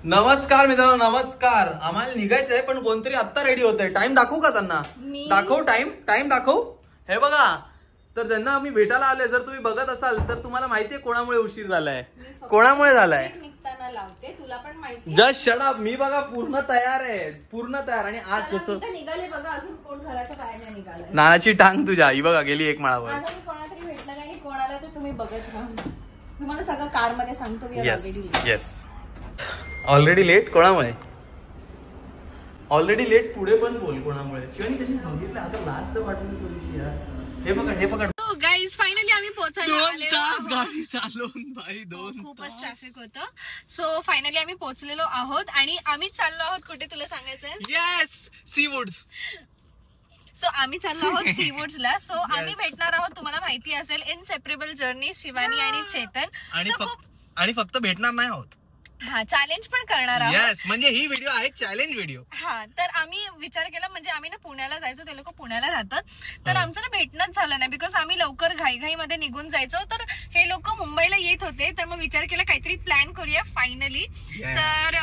नमस्कार मित्रांनो, नमस्कार. आम्हाला निघायचंय पण कोणतरी आता रेडी होतंय. टाइम दाखवू का त्यांना? दाखव टाइम दाखव. हे बघा, तर त्यांना आम्ही भेटायला आलोय. जर तुम्ही बघत असाल तर तुम्हाला माहितीये कोणामुळे उशीर झालाय, कोणामुळे झालाय. तुला पण माहिती. Just shut up. मी बघा पूर्ण तयार आहे, पूर्ण तयार. आणि आज जसं निघाले बघा, अजून कोण घराच्या बाहेर नाही निघालं. नानाची टांग तुझ्या ही बघा गेली एक माळावर. अजून कोणातरी भेटणार आणि कोणाला तर तुम्ही बघत राहा. तुम्हाला सगळं कार मध्ये सांगतो. Yes already late. कोणामुळे ऑलरेडी लेट? पुढे पण बोल कोणामुळे. शिवानी कशी बघितलं आता लास्ट वाटली थोडीशी यार. हे बघा गाईज फायनली आम्ही पोहोचायला गाडी चालवून भाई खूपच ट्रॅफिक होतं. सो फायनली आम्ही पोहोचलेलो आहोत आणि आम्ही चाललो आहोत कुठे तुला सांगायचंय? येस सीवूड्स. सो आम्ही चाललो आहोत सीवूड्सला. सो आम्ही भेटणार आहोत, तुम्हाला माहिती असेल, इनसेपरेबल जर्नी शिवानी आणि चेतन. आणि फक्त भेटणार नाही आहोत, हा चॅलेंज पण करणार आहोत. म्हणजे ही व्हिडिओ आहे चॅलेंज व्हिडिओ. हा तर आम्ही विचार केला, म्हणजे आम्ही ना पुण्याला जायचो, ते लोक पुण्याला राहतात, तर आमचं ना भेटणंच झालं नाही. बिकॉज आम्ही लवकर घाईमध्ये निघून जायचो, तर हे लोक मुंबईला येत होते. तर मग विचार केला काहीतरी प्लॅन करूया फायनली. तर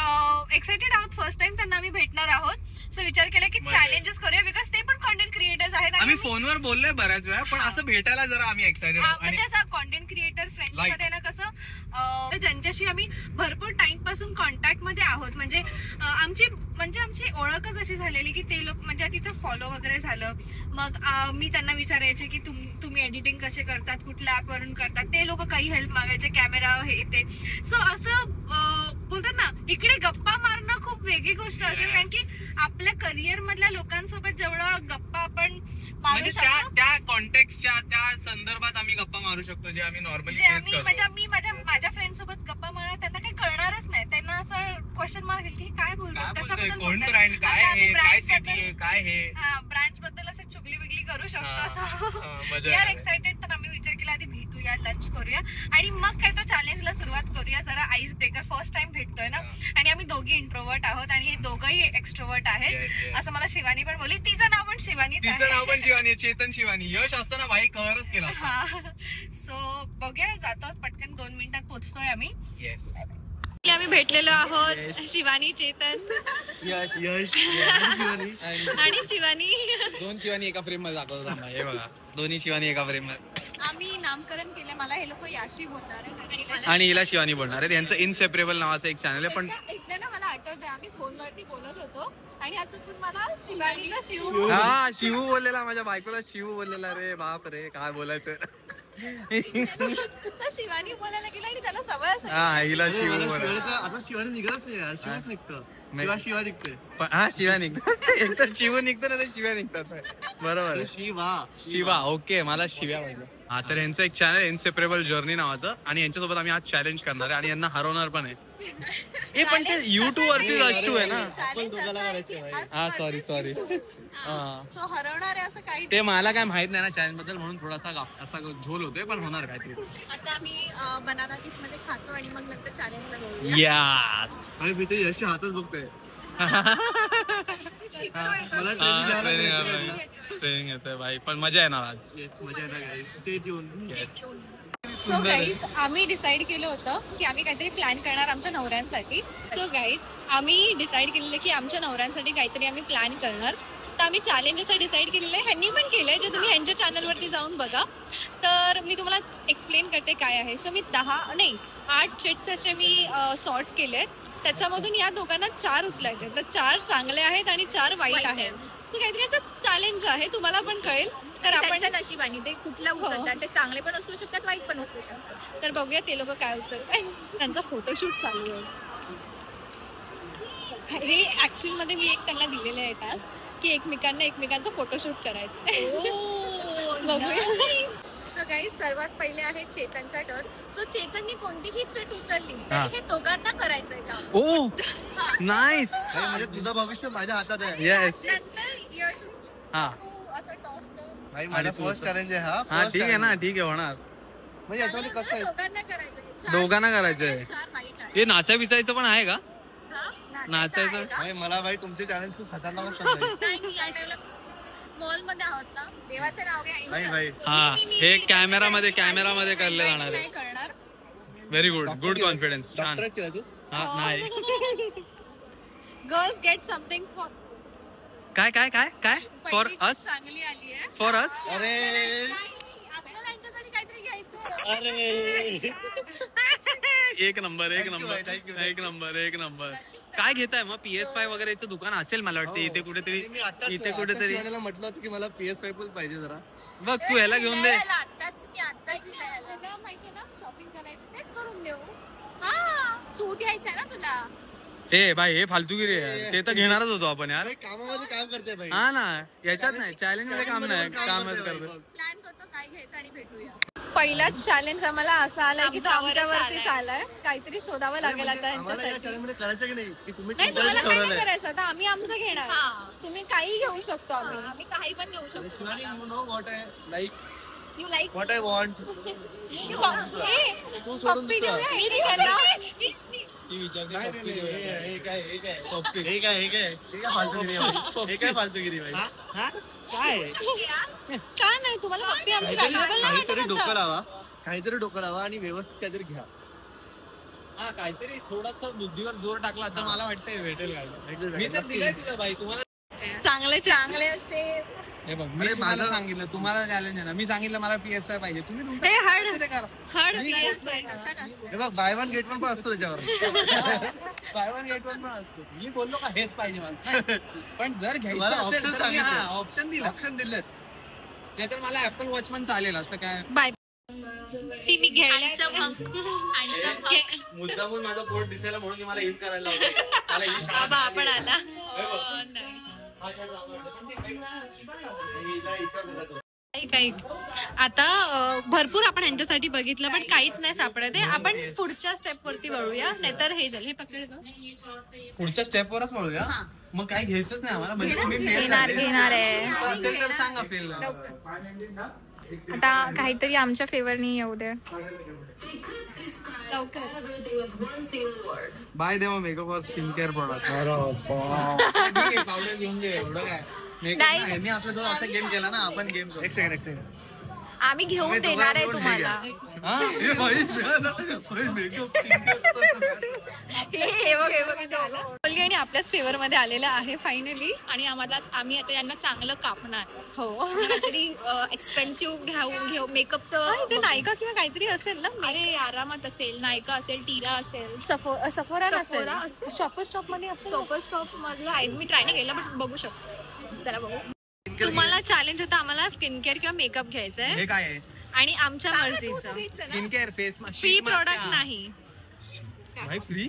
एक्साइटेड आहोत, फर्स्ट टाइम त्यांना आम्ही भेटणार आहोत. सो विचार केला की चॅलेंजेस करूया, बिकॉज ते पण कॉन्टेंट क्रिएटर्स आहेत. आम्ही फोनवर बोललोय बऱ्याच वेळा, पण असं भेटायला जरा आम्ही एक्साइटेड आहोत. म्हणजे आता कॉन्टेंट क्रिएटर फ्रेंड्स मध्ये ना कसं ज्यांच्याशी आम्ही भरपूर टाइम पासून कॉन्टॅक्ट मध्ये आहोत. म्हणजे आमची ओळखच अशी झालेली की ते लोक म्हणजे तिथं फॉलो वगैरे झालं. मग मी त्यांना विचारायचे की तुम्ही एडिटिंग कसे करतात, कुठल्या ऍप वरून करतात. ते लोक काही हेल्प मागायचे, कॅमेरा हे ते. सो असं बोलतात ना, इकडे गप्पा मारणं खूप वेगळी गोष्ट असेल, कारण की आपल्या करिअर मधल्या लोकांसोबत जेवढं गप्पा आपण म्हणजे त्या कॉन्टेक्स्टच्या त्या संदर्भात आम्ही गप्पा मारू शकतो, जे आम्ही नॉर्मली मी माझ्या फ्रेंड सोबत गप्पा मारणार, त्यांना काही कळणारच नाही. त्यांना असं क्वेश्चन मार्क येईल की काय बोलतात, कशाबद्दल बोलतात, ब्रँच बद्दल असं चुगली बिगली करू शकतो. असं वी आर एक्साइटेड. तर आम्ही विचार केला आधी भेटूया, लंच करूया आणि मग काय तो चॅलेंजला सुरुवात करूया. जरा आईस ब्रेकर, फर्स्ट टाइम भेटतोय ना. आणि आम्ही दोघी इंट्रोवर्ट आहोत आणि हे दोघंही एक्स्ट्रोवर्ट आहेत, असं मला शिवानी पण बोलली. तिचं नाव पण शिवानीच आहे, चेतन शिवानी. यश असताना भाई कव्हरच केला. सो बघूया, जातो पटकन 2 मिनिटात पोहोचतोय आम्ही. आम्ही भेटलेलो आहोत, शिवानी, चेतन, यश आणि शिवानी. 2 शिवानी एका फ्रेम मध्ये दाखवतो. हे बघा, दोन्ही शिवानी एका फ्रेम मध्ये. आम्ही नामकरण केलं. मला हे लोक याशी बोलणार आहेत आणि हिला शिवानी बोलणार आहेत. यांचं इनसेपरेबल नावाचं एक चॅनल आहे. पण एकदा ना मला आठवतंय, आम्ही फोनवरती बोलत होतो आणि आता पण मला शिवानीला शिवू बोललेला, माझ्या बायकोला शिवू बोललेला. रे बाप रे, काय बोलायचं. शिवानी बोलायला गेला आणि त्याला सवय असेल. हिला शिवू बोलायचं. आता शिवानी निघत नाही यार, शिवच निघतं. शिवा निघते. हा शिवा निघतात. एक तर शिव निघतं ना, तर शिव्या निघतात. बरोबर, शिवा. ओके, मला शिव्या पाहिजे. हा, तर यांचं एक चॅनल इनसेपरेबल जर्नी नावाचं, आणि यांच्यासोबत आम्ही आज चॅलेंज करणार आहे आणि यांना हरवणार पण आहे. हे पण ते U2 वर्सेस H2 आहे ना. हा सॉरी सो हरवणार आहे असं काही. ते मला काय माहित नाही ना चॅलेंज बद्दल, म्हणून थोडासा असा झोल होतोय, पण होणार काहीतरी. आता आम्ही बनाना ज्यूस मध्ये खातो आणि मग नंतर चॅलेंजला बोलूया. यस. आणि मी ते यश हातच बघतोय. ट्रेनिंग येतोय भाई, पण मजा येणार आज. मजा येणार. Stay tune. सो गाईज, आम्ही डिसाईड केलं होतं की आम्ही काहीतरी प्लॅन करणार आमच्या नवऱ्यांसाठी. सो गाईज, आम्ही डिसाईड केलेलं की आमच्या नवऱ्यांसाठी काहीतरी आम्ही प्लॅन करणार. तर आम्ही चॅलेंज असं डिसाईड केलेलं आहे, ह्यांनी पण केलंय, जे तुम्ही ह्यांच्या चॅनलवरती जाऊन बघा. तर मी तुम्हाला एक्सप्लेन करते काय आहे. सो मी 8 चिट्स असे मी सॉर्ट केलेत. त्याच्यामधून या दोघांना 4 उचलायचे. तर 4 चांगले आहेत आणि 4 वाईट आहेत. सो काहीतरी असं चॅलेंज आहे, तुम्हाला पण कळेल. तर आपण नशिबाने ते कुठल्या उचलतात, ते चांगले पण असू शकतात, वाईट पण असू शकतात. तर बघूया ते लोक काय उचलतात. त्यांचा फोटोशूट चालू आहे. हे ऍक्च्युअल मध्ये मी एक त्यांना दिलेले आहे टास्क की एकमेकांचा फोटोशूट करायचं. बघूया. सो गाईज, सर्वात पहिले आहे चेतनचा टर्न. सो चेतनने कोणतीही चिट उचलली तर हे दोघांना करायचंय का? ओ नाईस. म्हणजे तुझं भविष्य माझ्या हातात आहे. येस. नंतर यश असं टॉस भाई, माझा फर्स्ट चॅलेंज आहे हा. हा ठीक आहे ना, ठीक आहे, होणार. म्हणजे याच्यामध्ये कसं आहे, दोघांना करायचंय. हे नाचा बिचायचं पण आहे का? नाचायचं. मला भाई तुमचे चॅलेंज खूप खतरनाक असतात. मॉल मध्ये आहोत ना, देवाचं नाव घ्यायचं. हा, हे कॅमेरामध्ये करले जाणार आहे. Very good confidence. छान. नाही गर्ल्स गेट समथिंग फॉर काय काय काय काय फॉर अस चांगली आली आहे फॉर अस अरे आपल्याला यांच्यासाठी काहीतरी घ्यायचं. अरे एक नंबर Thank नंबर काय घेताय मग PS5 वगैरेचं दुकान असेल मला वाटतं इथे कुठेतरी इथे कुठेतरी म्हटलं होतं की मला PS5 पाहिजे जरा. बघ तू ह्याला घेऊन दे माहिती ना शॉपिंग करायची तेच करून देऊ. हा सूट यायचा ना तुला. ए भाई हे फालतूगिरी आहे ते तर घेणारच होतो आपण यार अरे कामामध्ये काम करते भाई. हा ना याच्यात नाही चॅलेंज मध्ये काम नाही कामच करतो प्लॅन करतो काय घ्यायचं आणि भेटूया. पहिलाच चॅलेंज आम्हाला असा आलाय की तो आमच्यावरतीच आलाय. काहीतरी शोधावं लागेल आता यांच्यासाठी. करायचं की नाही की तुम्ही नाही तुम्हाला काय नाही करायचं आता आम्ही आमचं घेणार. तुम्ही काही घेऊ शकतो आम्ही काही पण घेऊ शकतो. Shivani you know what I like you like what I want. तू सोडून पप्पी दुसरं. देऊया मी नाही घेणार. हे काय फालतूगिरी भाई. हे काय फालतूगिरी भाई. का नाही तुम्हाला पप्पी आमची valuable नाही काहीतरी वाटत डोकं आता? लावा आणि व्यवस्थित काहीतरी घ्या. हा काहीतरी थोडासा बुद्धीवर जोर टाकला तर मला वाटतंय भेटेल काय मी तर दिलंय तुला बाई तुम्हाला चांगले चांगले असे हे बघ मी तुम्हाला सांगितलं तुम्हाला चॅलेंज आहे ना मी सांगितलं मला PS5 पाहिजे तुम्ही तुमचं ते हड ते करा हड हे बघ बाय वन गेट वन पण असतो त्याच्यावर. बाय वन गेट वन पण असतो मी बोललो का हेच पाहिजे मला पण जर घ्यायचं तुम्हाला असेल option तर मी सांगितलं. ऑप्शन दिला ऑप्शन दिलेत. नाहीतर मला ऍपल वॉच पण चालेल असं काय बाय सी मी घ्यायला मुद्दामून माझं पोट दिसायला म्हणून की मला ईद करायला लावते. बाबा आपण आला काही आता भरपूर आपण यांच्यासाठी बघितलं पण काहीच नाही सापडत आहे. आपण पुढच्या स्टेप वरती वळूया नाहीतर हे झालं हे पकड पुढच्या स्टेपवरच वळूया मग काय घ्यायचंच नाही आम्हाला म्हणजे तुम्ही fail घेणार झाले. घेणार आहे. असेल तर सांगा फेल आता काहीतरी आमच्या फेवरनी येऊ दे. बाय देवा मेकअप और स्किन केअर प्रोडक्ट पावडर घेऊन घे एवढं काय मेकअप नाही. नाही मी आपल्यासोबत असा गेम केला ना आपण गेम करू. एक सेकंड. आम्ही घेऊन देणार आहे तुम्हाला. हा? हे भाई मेकअप हे बघ इथे आलं. मुलगी आणि आपल्याच फेवर मध्ये आलेलं आहे फायनली आणि आम्ही आता यांना चांगलं कापणार. हो काहीतरी एक्सपेन्सिव्ह घेऊ मेकअपचं ते नायका किंवा काहीतरी असेल ना. अरे आरामात असेल नायका असेल टीरा असेल सफोरा असेल शॉपर स्टॉप मध्ये असेल. शॉपर स्टॉप मधलं आहे मी ट्राय नाही केलं पण बघू शकतो. चला बघू. तुम्हाला चॅलेंज होतं आम्हाला स्किन केअर किंवा मेकअप घ्यायचं हे आहे काय आहे आणि आमच्या मर्जीचं. Skin care face free product नाही. भाई फ्री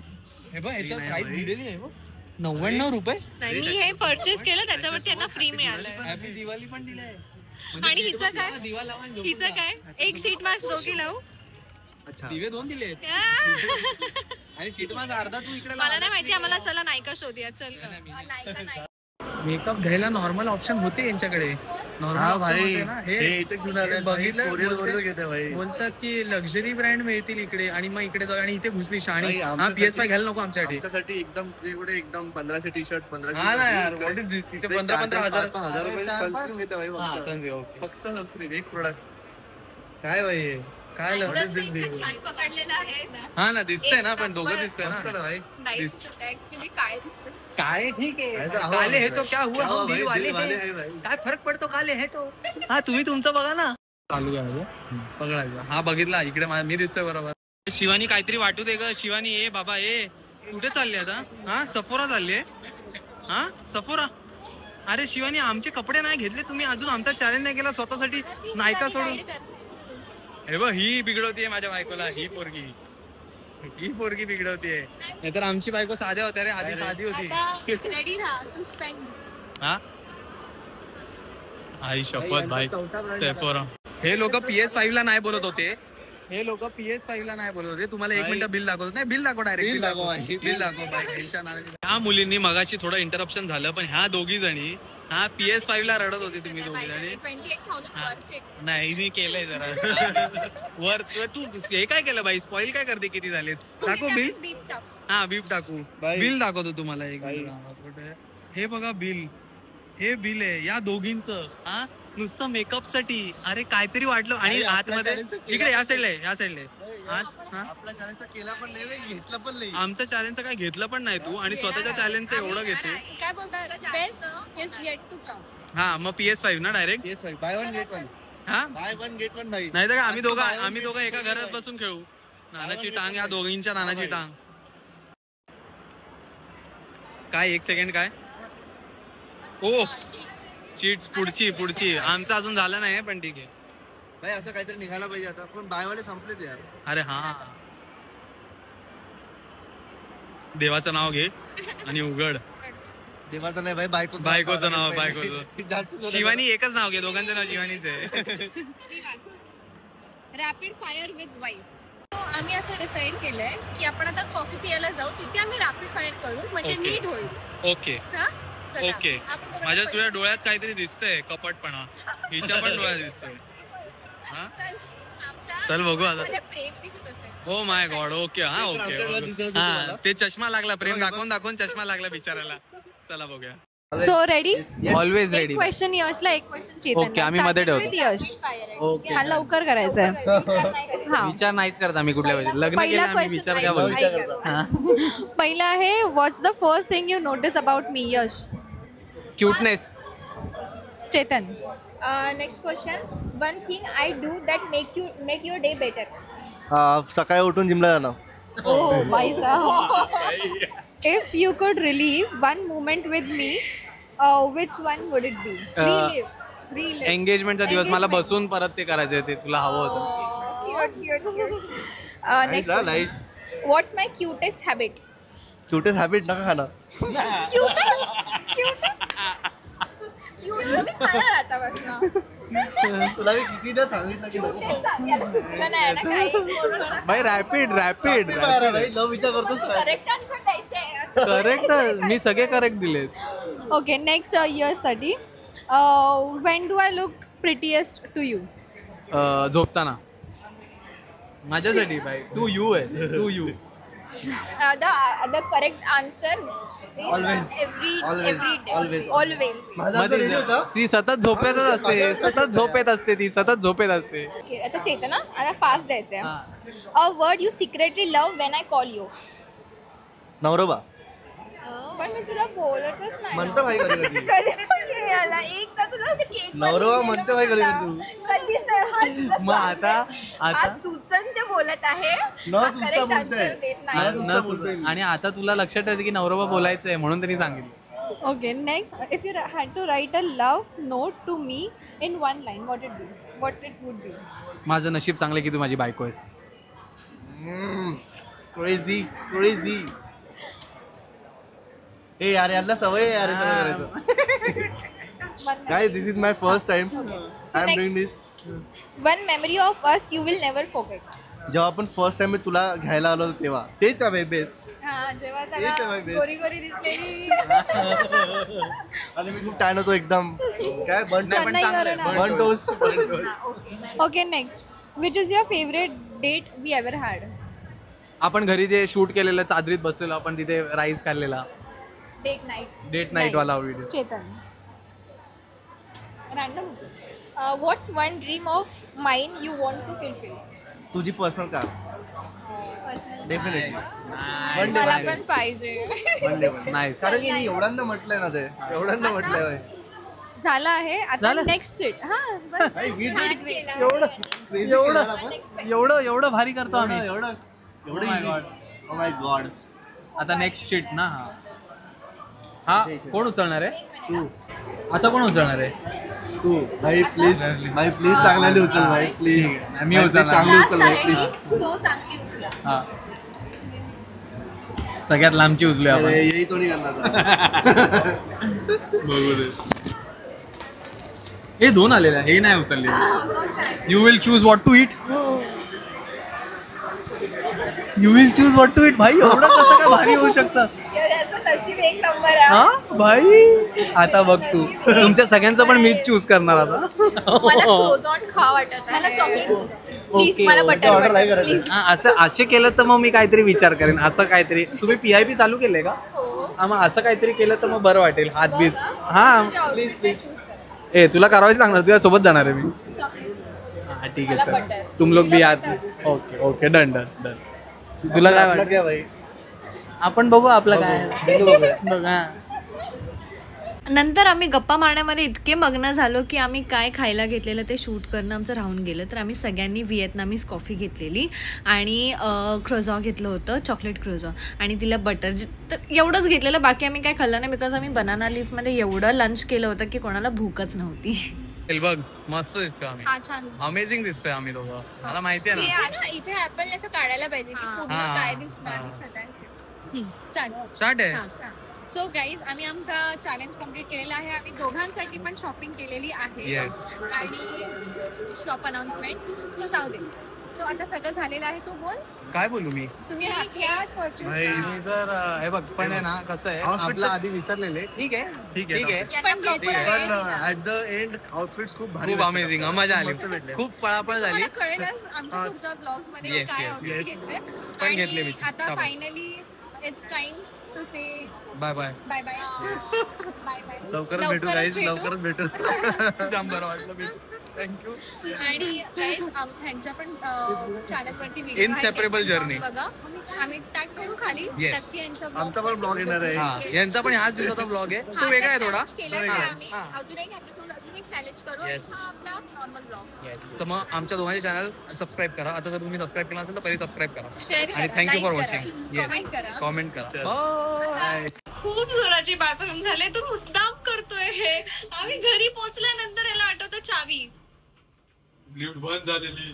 हे बघ याच्यात प्राइस दिलेली आहे 99 रुपये. नाही मी हे परचेस केलं त्याच्यावरती यांना फ्री मिळालंय. हॅपी दिवाळी पण दिली आहे आणि हिचं काय दिवा लावा आणि झोपू हिचं काय एक शीट मास्क दोघी लावू. अच्छा दिवे 2 दिले या. आणि शीट माझा अर्धा तू इकडे मला नाही माहिती आम्हाला चला नायका शोधूया चल नायका. मेकअप घ्यायला नॉर्मल ऑप्शन होते यांच्याकडे. हा भाई हे हे इथे घेऊन आले बघितलं कोरियर घेते भाई. बोलतात की लक्झरी ब्रँड मिळतील इकडे आणि मग इकडे जाऊ आणि इथे घुसली शाणी. भाई, हा आमच्यासाठी- PS5 घ्यायला नको आमच्यासाठी. आमच्यासाठी एकदम वेगळे एकदम 1500 टी शर्ट 1500 हा ना यार व्हॉट इज दिस इथे 15 हजार रुपये सनस्क्रीन घेते भाई फक्त सनस्क्रीन एक प्रोडक्ट. काय भाई हे? काय लव- छान पकडलेलं आहे ना. हा ना दिसतंय ना पण दोघं दिसतंय मस्त ना ना भाई. ऍक्च्युली काय दिसतं काय ठीक अरे आहे तो हवा काले हे भाई. तो क्या हुआ क्या हम हुआ दिल भाई? वाले दिल वाले हैं. हैं भाई. काय फरक पडतो काले हे तो. हा तुम्ही तुमचं बघा ना चालू आहे पकडायचं. हा बघितला इकडे मी दिसतोय बरोबर. शिवानी काहीतरी वाटू दे ग शिवानी. ए बाबा ए कुठे चालले आता. हा सफोरा चालले. हा सफोरा. अरे शिवानी आमचे कपडे नाही घेतले तुम्ही अजून आमचा चॅलेंज नाही केला स्वतःसाठी नायका सोडून. हे बघ ही बिघडवतीये माझ्या बायकोला ही पोरगी बिघडवतीये. नाहीतर आमची बायको साध्या होत्या रे आधी साधी होती. रेडी राहा टू स्पेंड. हा आई शपथ भाई सेफोरा. हे लोक PS5 ला नाही बोलत होते. हे लोक PS5 ला नाही बोलत होते. तुम्हाला 1 मिनिट बिल दाखवतो नाही बिल दाखव डायरेक्ट बिल दाखव भाई. बिल दाखव बाई. ह्या मुलींनी मगाशी थोडं इंटरप्शन झालं पण ह्या दोघी जणी हा PS5 ला रडत होती तुम्ही दोघी जणी. 28,000 नाही हिने केलंय जरा वर तू हे काय केलं बाई स्पॉइल काय करते किती झालेत. दाखव बिल. हा बीप टाकू बाई. बिल दाखवतो तुम्हाला एक बाई. मिनिट. हे बघा बिल. हे बिल आहे या दोघींचं. हा नुसतं मेकअप साठी. अरे काहीतरी वाटलं आणि आपल्या आतमध्ये challenge चं इकडे या साईडला या साईडला आपला चॅलेंज केला पण नाही, घेतला पण नाही. आमच्या चॅलेंजचं काय घेतलं पण नाही तू, आणि स्वतःच्या चॅलेंजचं एवढं घेते. काय बोलतात, best is yet to come. हा मग PS5 ना direct. PS5 buy one get one. हा बाय वन गेट वन भाई. नाही तर काय आम्ही दोघं एका घरात बसून खेळू. नानाची टांग, या दोघींच्या नानाची टांग. काय 1 सेकंड काय. ओ चीट्स पुढची आमचं अजून झालं नाही पण ठीक आहे भाई. असं काहीतरी निघायला पाहिजे आता, पण बायवाले संपलेत यार. अरे हा, देवाचं नाव घे आणि उघड. देवाचं नाही भाई, बायकोचं नाव. शिवानी एकच नाव घे, दोघांचं नाव शिवानीच आहे. Rapid fire with wife. आम्ही असं डिसाईड केलंय की आपण आता कॉफी पियाला जाऊ, तिथे आम्ही रॅपिड फायर करू, म्हणजे Okay. नीट होईल. ओके हा? चला. ओके. आपण दोघं माझ्या पहिलं- तुझ्या डोळ्यात काहीतरी दिसतंय, कपटपणा. हिच्या पण डोळ्यात दिसतंय. हा चल, आमच्या चल बघू आता. मध्ये प्रेम दिसत असेल. हो माय गॉड. ओके हा आमच्या डोळ्यात दिसत ओके असेल हा तुम्हाला. ते चष्मा लागला, प्रेम दाखवून चष्मा लागला बिचारायला. चला बघूया. So ready. ऑलवेज एक रेडी. क्वेश्चन यशला, एक क्वेश्चन Okay, चेतनला. आम्ही मध्ये Starting with यश. ओके. हा लवकर करायचंय. हा विचार नाहीच करत आम्ही कुठल्या वेळी. लग्न पहिला केलं आम्ही, question विचार ऐक- काय बोलू. ऐक. पहिला आहे, what's the first thing you notice about me. Yash. Cuteness. Chetan. Next question. One thing I do that make your day better. सकाळी उठून जिमला जाणं. Oh, Maisa. If you could relive one moment with me, which one would it be? Relive. एंगेजमेंटचा दिवस मला Engagement. बसून परत ते करायचं ते तुला हवं होतं. Cute. Next question. Nice. What's my cutest habit? Cutest habit नका खाणं. Cutest? Cute मी खाणार आतापासून. तुला मी कितीदा सांगितलं की नको. Cutest सांग, याला सुचलं नाही ना काही. भाई रॅपिड भाई लव विचार करतोस काय? करेक्ट आन्सर द्यायचंय. करेक्ट. मी सगळे करेक्ट दिलेत. ओके, नेक्स्ट इयर्ससाठी. When do I look prettiest to you? झोपताना. माझ्यासाठी भाई टू यू आहे. To you. The correct answer is Always. every Always. day. Always. Always. माझा आता रेडी होता. ती सतत झोपेतच असते. सतत झोपेत असते. Okay, आता चेतना, आता फास्ट जायचंय. A word you secretly love when I call you. नवरोबा पण मी तुला बोलतच नाही. म्हणतो भाई कधी कधी. कधी बोलली याला? एकदा तुला ते cake नवरोबा बनवून म्हणतो दिलं भाई कधी मला. कधी तू. कधीच नाही. हा तुला मग सांगते. आता हा सुचन ते बोलत आहे. न हा सुचता correct बोलतोय. answer देत न नाही. सुचता. आणि आता तुला लक्षात येते की नवरोबा बोलायचंय म्हणून त्यांनी सांगितलं. Okay, next. If you had to write a love note to me in one line, what it would be? माझं नशीब चांगलं की तू माझी बायको आहेस. क्रेझी. ए यार यांना सवय आहे यार हे सगळं करायचं. Guys, this is my first time. I am next- doing this. One memory of us you will never forget. जेव्हा आपण फर्स्ट टाइम मी तुला घ्यायला आलो होतो तेव्हा तेच आहे बेस्ट. हा, जेव्हा तेच आहे त्याला my best. गोरी गोरी दिसलेली. आणि मी खूप टॅन होतो एकदम. काय चेन्नई वरून आलो. बन toast. Okay, next. Which is your favorite date we ever had? आपण घरी जे शूट केलेलं चादरीत बसलेलो आपण तिथे राईस खाल्लेला. Date night. डेट नाईट वाला video. Chetan. Random. What's one dream of mine you want to fulfill? तुझी पर्सनल कार डेफिनेटली. मला पण पाहिजे. नाईस. कारण की मी एवढ्यांदा म्हटलंय ना ते एवढ्यांदा म्हटलंय. झालं आहे आता. Next seat. हा बस. छान केलं. एवढं भारी करतो आम्ही. एवढं Oh my God. Oh my God. आता नेक्स्ट शीट ना. हा कोण उचलणार आहे? तू आता कोण उचलणार आहे? तू भाई प्लीज चांगल्याने उचल भाई प्लीज. मी उचलणार. चांगली Last उचल भाई आहे प्लीज. ही. So चांगली उचला. हा सगळ्यात लांबची उचलूया आपण. येई तो नाही करणार. बघू दे. हे दोन आलेले हे नाही उचलले. You will choose what to eat. भाई एवढं कसं काय भारी होऊ शकतं? याचं नशीब एक नंबर आहे. हा भाई आता बघ तू तुमच्या सगळ्यांचं पण मीच चूज करणार आता. मला क्रोझॉन खा वाटत आहे. मला चॉकलेट प्लीज. मला order नाही बटर करायचं. प्लीज. असे केलं तर मग मी काहीतरी विचार करेन. असं काहीतरी तुम्ही PIP चालू केलंय का? मग असं काहीतरी केलं तर मग बरं वाटेल. हातबीत. हा प्लीज ए तुला करावायच लागणार. तुझ्या सोबत जाणार आहे मी. हाँ ठीक है चल तुम लोग भी याद okay okay done done done तुला काय वाटतं क्या भाई आपण बघू आपलं काय बघा नंतर आम्ही गप्पा मारण्यामध्ये इतके मग्न झालो की आम्ही काय खायला घेतलेलं ते शूट करणं आमचं राहून गेलं. तर आम्ही सगळ्यांनी व्हिएतनामीज कॉफी घेतलेली आणि क्रोझॉ घेतलं होतं, चॉकलेट क्रोझॉ, आणि तिला बटर. तर एवढंच घेतलेलं, बाकी आम्ही काय खाल्लं नाही बिकॉज आम्ही बनाना लीफमध्ये एवढं लंच केलं होतं की कोणाला भूकच नव्हती. बघ मस्त दिसतोय आम्ही, छान अमेझिंग दिसतोय आम्ही दोघं. मला माहिती आहे ना इथे ऍपल असं काढायला पाहिजे की पूर्ण हा. काय दिसणार. स्टार्ट आहे. सो गाईज आम्ही आमचा चॅलेंज कम्प्लीट केलेला आहे. आम्ही दोघांसाठी पण शॉपिंग केलेली आहे Yes. आणि शॉप अनाउन्समेंट. सो जाऊ दे. सो आता सगळं झालेलं आहे. तू बोल, काय बोलू मी तुम्ही घ्या purchase करा. मी जर हे बघ पण आहे ना कसं आहे आपलं आधी विसरलेले. ठीक आहे ठीक आहे. पण proper वेळ दिला. ऍट द एंड आउटफिट्स खूप भारी खूप अमेझिंग मजा आली, मस्त भेटले. खूप पळापळ झाली. तुम्हाला कळेलच आमच्या पुढच्या ब्लॉग्स मध्ये Yes, काय yes, आउटफिट yes. घेतले. पण घेतले मी. आता शाबास. Finally it's time to say bye bye. Bye bye. Bye bye. लवकरच भेटू गाईज, लवकरच भेटू. जाम बरं वाटलं. थँक्यू. आणि guys, ह्यांच्या पण चॅनलवरती Inseparable journey. बघा, आम्ही टॅग करू खाली. Yes. नक्की यांचा आमचा पण ब्लॉग येणार आहे. हा यांचा पण ह्याच दिवसाचा ब्लॉग आहे, तो वेगळा आहे थोडा. केला हा, आम्ही हा. अजून एक ह्यांच्यासोबत अजून एक चॅलेंज करू. Yes. हा आपला नॉर्मल ब्लॉग. तर मग आमच्या दोघांचे चॅनल सबस्क्राईब करा. आता जर तुम्ही सबस्क्राईब केला असेल तर पहिले सबस्क्राईब करा शेअर आणि करा, थँक्यू like फॉर करा, वॉचिंग. कमेंट करा. कॉमेंट करा. चल. बाय. खूप जोराची बाथरूम झाले. तू मुद्दाम करतोय हे. आम्ही घरी पोहोचल्यानंतर याला आठवतं चावी. लिफ्ट बंद झालेली.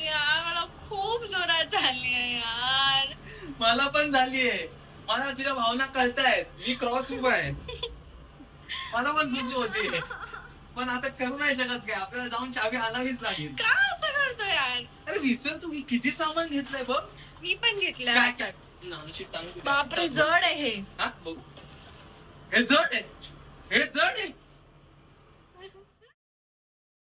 यार मला खूप जोरात झाली आहे यार. मला पण झालीये. मला तुझ्या भावना कळतायत. मी क्रॉस उभा आहे. मला पण सुचू होती, पण आता करू नाही शकत काय, आपल्याला जाऊन चावी आणावीच लागेल. का असं करतोय यार? अरे विसर तुम्ही किती सामान घेतलंय बघ. मी पण घेतलं. काय काय नानशी टांग. बापरे जड आहे हे. हा बघू. हे जड आहे, हे जड आहे.